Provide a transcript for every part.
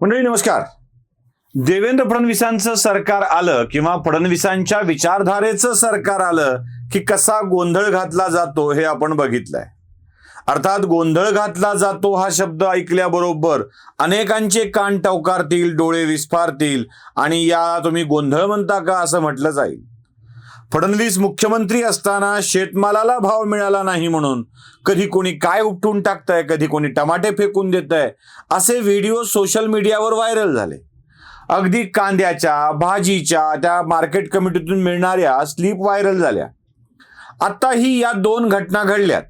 मंडळी नमस्कार. देवेंद्र फडणवीसांचं सरकार आलं किंवा फडणवीसांच्या विचारधारेचं सरकार आलं की कसा गोंधळ घातला जातो हे आपण बघितलंय. अर्थात गोंधळ घातला जातो हा शब्द ऐकल्याबरोबर अनेकांचे कान टवकारतील, डोळे विस्फारतील आणि या तुम्ही गोंधळ म्हणता का असं म्हटलं जाईल. फडणवीस मुख्यमंत्री असताना शेतमालाला भाव मिळाला नाही म्हणून कधी कोणी काय उपटून टाकतंय, कधी कोणी टमाटे फेकून देतंय, असे व्हिडिओ सोशल मीडियावर व्हायरल झाले. अगदी कांद्याच्या, भाजीच्या त्या मार्केट कमिटीतून मिळणाऱ्या स्लिप व्हायरल झाल्या. आत्ताही या दोन घटना घडल्यात.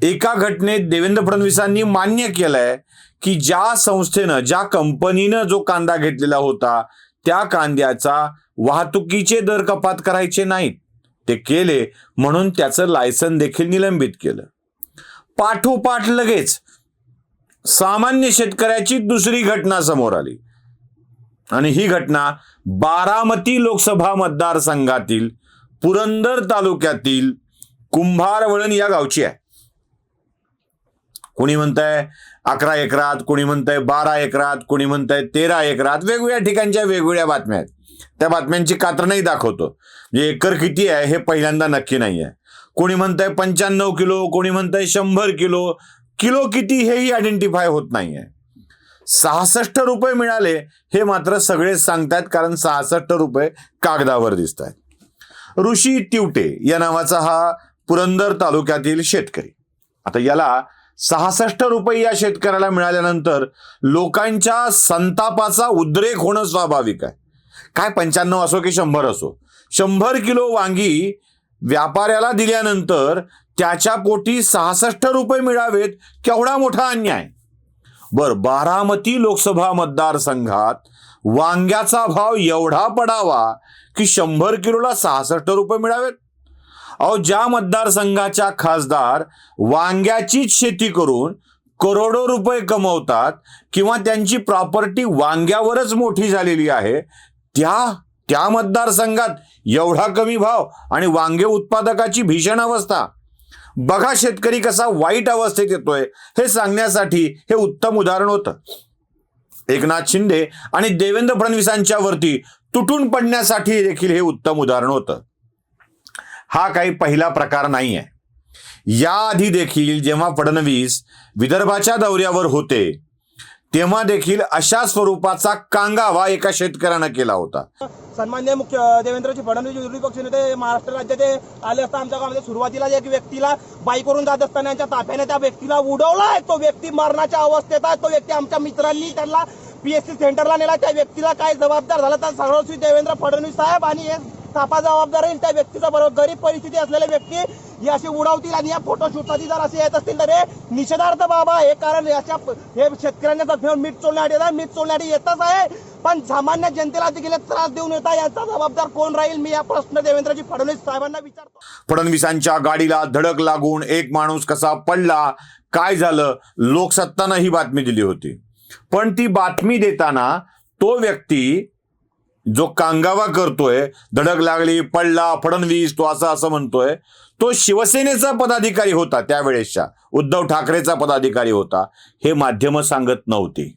एका घटनेत देवेंद्र फडणवीसांनी मान्य केलंय की ज्या संस्थेनं, ज्या कंपनीनं जो कांदा घेतलेला होता त्या कांद्याचा वाहतुकीचे दर कपात करायचे नाहीत, ते केले म्हणून त्याचं लायसन देखील निलंबित केलं. पाठोपाठ लगेच सामान्य शेतकऱ्याची दुसरी घटना समोर आली आणि ही घटना बारामती लोकसभा मतदारसंघातील पुरंदर तालुक्यातील कुंभारवळण या गावची आहे. कोणी म्हणतंय 11 एकरात, कोणी म्हणतंय 12 एकरात, कोणी म्हणतंय 13 एकरात. वेगवेगळ्या ठिकाणच्या वेगवेगळ्या बातम्या आहेत. त्या बातम्यांची कात्रणंही दाखवतो. म्हणजे एकर किती आहे हे पहिल्यांदा नक्की नाही आहे. कोणी म्हणतंय 95 किलो, कोणी म्हणतंय 100 किलो. किलो किती हेही आयडेंटिफाय होत नाहीये. 66 रुपये मिळाले हे मात्र सगळेच सांगतायत, कारण 66 रुपये कागदावर दिसत आहेत. ऋषी तिवटे या नावाचा हा पुरंदर तालुक्यातील शेतकरी. आता याला 66 रुपये या शेतकऱ्याला मिळाल्यानंतर लोकांच्या संतापाचा उद्रेक होणं स्वाभाविक आहे. काय 95 असो की 100 असो, 100 किलो वांगी व्यापाऱ्याला दिल्यानंतर त्याच्या पोटी 66 रुपये मिळावेत, केवढा मोठा अन्याय. बारामती लोकसभा मतदारसंघात वांग्याचा भाव एवढा पडावा की 100 किलोला 66 रुपये मिळावेत. अहो, ज्या मतदारसंघाच्या खासदार वांग्याचीच शेती करून करोडो रुपये कमवतात किंवा त्यांची प्रॉपर्टी वांग्यावरच मोठी झालेली आहे, त्या मतदारसंघात एवढा कमी भाव आणि वांगे उत्पादकाची भीषण अवस्था. बघा शेतकरी कसा वाईट अवस्थेत येतोय हे सांगण्यासाठी हे उत्तम उदाहरण होतं. एकनाथ शिंदे आणि देवेंद्र फडणवीसांच्या वरती तुटून पडण्यासाठी देखील हे उत्तम उदाहरण होतं. हा काही पहिला प्रकार नाही आहे. याआधी देखील जेव्हा फडणवीस विदर्भाच्या दौऱ्यावर होते तेव्हा देखील अशा स्वरूपाचा कांगावा एका शेतकऱ्यानं केला होता. सन्माननीय मुख्य देवेंद्रजी फडणवीस विरोधी पक्षनेते महाराष्ट्र राज्याचे आले असता आमच्या गावामध्ये सुरुवातीला एक व्यक्तीला बाईकवरून जात असताना यांच्या ताफ्याने त्या व्यक्तीला उडवलाय. तो व्यक्ती मरणाच्या अवस्थेत आहे. तो व्यक्ती आमच्या मित्रांनी त्यांना पीएससी सेंटरला नेला. त्या व्यक्तीला काय जबाबदार झाला तर सर्वश्री देवेंद्र फडणवीस साहेब आणि हे ताफा जबाबदार राहील. त्या व्यक्तीचा बरोबर गरीब परिस्थिती असलेले व्यक्ती ही अशी उडवतील आणि या फोटोशूटसाठी जर असे येत असतील तर हे निषेधार्थ बाबा आहे. कारण याच्या हे शेतकऱ्यांच्या जखमेवर मीठ चोळण्यासाठी येतच आहे, पण सामान्य जनतेला देखील त्रास देऊन येता. याचा जबाबदार कोण राहील, मी या प्रश्न देवेंद्रजी फडणवीस साहेबांना विचारतो. फडणवीसांच्या गाडीला धडक लागून एक माणूस कसा पडला, काय झालं, लोकसत्तानं ही बातमी दिली होती. पण ती बातमी देताना तो व्यक्ती जो कांगावा करतोय, धडक लागली, पडला, फडणवीस तो असं म्हणतोय, तो शिवसेनेचा पदाधिकारी होता. त्यावेळेसच्या उद्धव ठाकरेचा पदाधिकारी होता. हे माध्यमं सांगत नव्हती.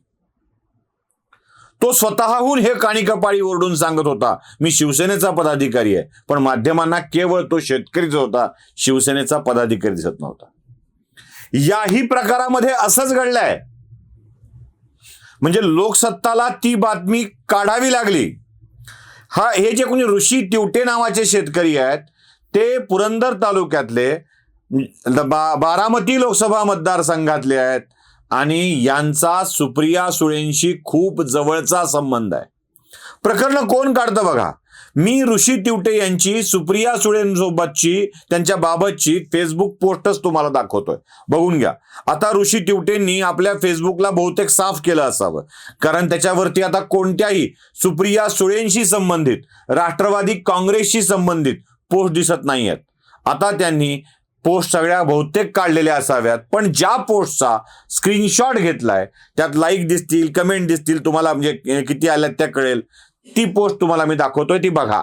तो स्वतःहून हे काणीकपाळी ओरडून सांगत होता, मी शिवसेनेचा पदाधिकारी आहे. पण माध्यमांना केवळ तो शेतकरीच होता, शिवसेनेचा पदाधिकारी दिसत नव्हता. याही प्रकारामध्ये असंच घडलंय. म्हणजे लोकसत्ताला ती बातमी काढावी लागली. हे जे कोणी ऋषी तिवटे नावाचे शेतकरी आहेत ते पुरंदर तालुक्यातले बारामती लोकसभा मतदारसंघातले आहेत आणि यांचा सुप्रिया सुळेंशी खूप जवळचा संबंध आहे. प्रकरण कोण काढतं बघा. मी ऋषी तिवटे यांची सुप्रिया सुळेंसोबतची त्यांच्या बाबतची फेसबुक पोस्टच तुम्हाला दाखवतोय, बघून घ्या. आता ऋषी तिवटेंनी आपल्या फेसबुकला बहुतेक साफ केलं असावं, कारण त्याच्यावरती आता कोणत्याही सुप्रिया सुळेंशी संबंधित, राष्ट्रवादी काँग्रेसशी संबंधित पोस्ट दिसत नाही आहेत. आता त्यांनी पोस्ट सगळ्या बहुतेक काढलेल्या असाव्यात, पण ज्या पोस्टचा स्क्रीनशॉट घेतलाय त्यात लाईक दिसतील, कमेंट दिसतील, तुम्हाला म्हणजे किती आल्यात त्या कळेल. ती पोस्ट तुम्हाला मी दाखवतोय, ती बघा.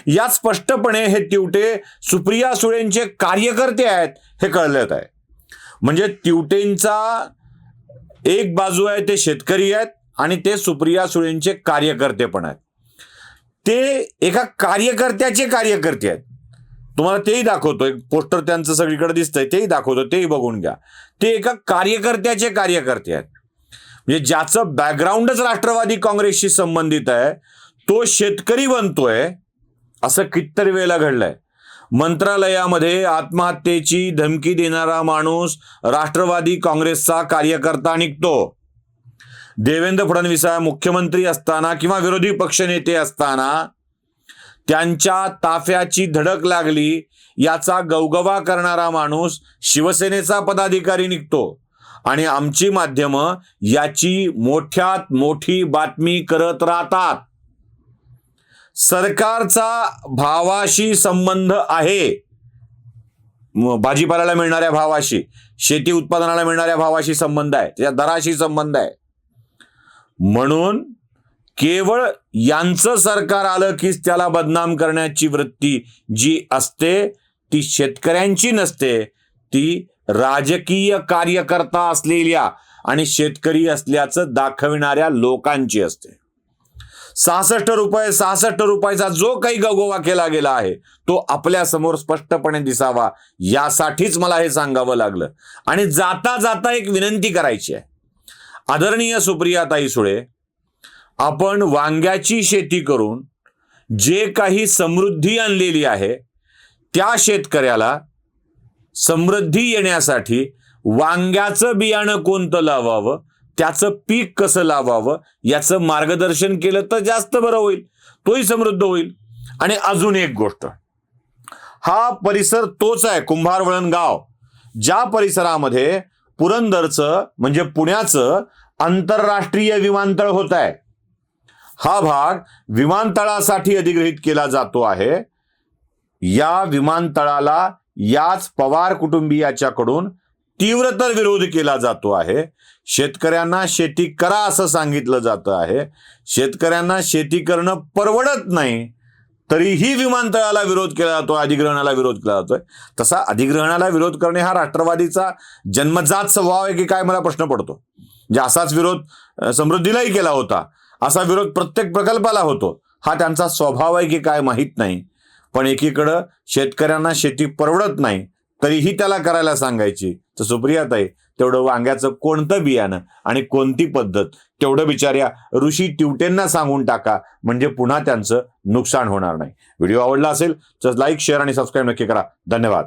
यात स्पष्टपणे हे तिवटे सुप्रिया सुळेंचे कार्यकर्ते आहेत हे कळलेत आहे. म्हणजे तिवटेंचा एक बाजू आहे ते शेतकरी आहेत आणि ते सुप्रिया सुळेंचे कार्यकर्ते पण आहेत. ते एका कार्यकर्त्याचे कार्यकर्ते आहेत. तुम्हाला तेही दाखवतो, एक पोस्टर त्यांचं सगळीकडे दिसतंय, तेही दाखवतो, तेही बघून घ्या. ते एका कार्यकर्त्याचे कार्यकर्ते आहेत. म्हणजे ज्याचं बॅकग्राऊंडच राष्ट्रवादी काँग्रेसशी संबंधित आहे तो शेतकरी बनतोय. असं कितीतरी वेळेला घडलंय. मंत्रालयामध्ये आत्महत्येची धमकी देणारा माणूस राष्ट्रवादी काँग्रेसचा कार्यकर्ता निघतो. देवेंद्र फडणवीस मुख्यमंत्री असताना किंवा विरोधी पक्षनेते असताना त्यांच्या ताफ्याची धडक लागली याचा गवगवा करणारा माणूस शिवसेनेचा पदाधिकारी निघतो आणि आमची माध्यमं याची मोठ्यात मोठी बातमी करत राहतात. सरकारचा भावाशी संबंध आहे, भाजीपाल्याला मिळणाऱ्या भावाशी, शेती उत्पादनाला मिळणाऱ्या भावाशी संबंध आहे, त्याच्या दराशी संबंध आहे. म्हणून केवळ यांचं सरकार आलं की त्याला बदनाम करण्याची वृत्ती जी असते ती शेतकऱ्यांची नसते, ती राजकीय कार्यकर्ता असलेल्या आणि शेतकरी असल्याचं दाखविणाऱ्या लोकांची असते. 66 रुपयाचा जो काही गवगवा केला गेला आहे तो आपल्या समोर स्पष्टपणे दिसावा यासाठीच मला हे सांगावं लागलं. आणि जाता जाता एक विनंती करायची आहे. आदरणीय सुप्रियाताई सुळे, आपण वांग्याची शेती करून जे काही समृद्धी आणलेली आहे त्या शेतकऱ्याला समृद्धी येण्यासाठी वांग्याचं बियाणं कोणतं लावावं, त्याचं पीक कसं लावावं याचं मार्गदर्शन केलं तर जास्त बरं होईल, तोही समृद्ध होईल. आणि अजून एक गोष्ट, हा परिसर तोच आहे कुंभारवळण गाव, ज्या परिसरामध्ये पुरंदरचं म्हणजे पुण्याचं आंतरराष्ट्रीय विमानतळ होत आहे. हा भाग विमानतळासाठी अधिग्रहित केला जातो आहे. या विमानतळाला याच पवार कुटुंबियाच्याकडून तीव्रतर विरोध केला जातो आहे. शेतकऱ्यांना शेती करा असं सांगितलं जातं आहे. शेतकऱ्यांना शेती करणं परवडत नाही तरीही विमानतळाला विरोध केला जातो, अधिग्रहणाला विरोध केला जातोय. तसा अधिग्रहणाला विरोध करणे हा राष्ट्रवादीचा जन्मजात स्वभाव आहे की काय मला प्रश्न पडतो. म्हणजे असाच विरोध समृद्धीलाही केला होता, असा विरोध प्रत्येक प्रकल्पाला होतो, हा त्यांचा स्वभाव आहे की काय माहीत नाही. पण एकीकडं शेतकऱ्यांना शेती परवडत नाही तरीही त्याला करायला सांगायची, तर सुप्रियाताई तेवढं वांग्याचं कोणतं बियाणं आणि कोणती पद्धत तेवढं बिचाऱ्या ऋषी टिवटेंना सांगून टाका, म्हणजे पुन्हा त्यांचं नुकसान होणार नाही. व्हिडिओ आवडला असेल तर लाईक, शेअर आणि सबस्क्राईब नक्की करा. धन्यवाद.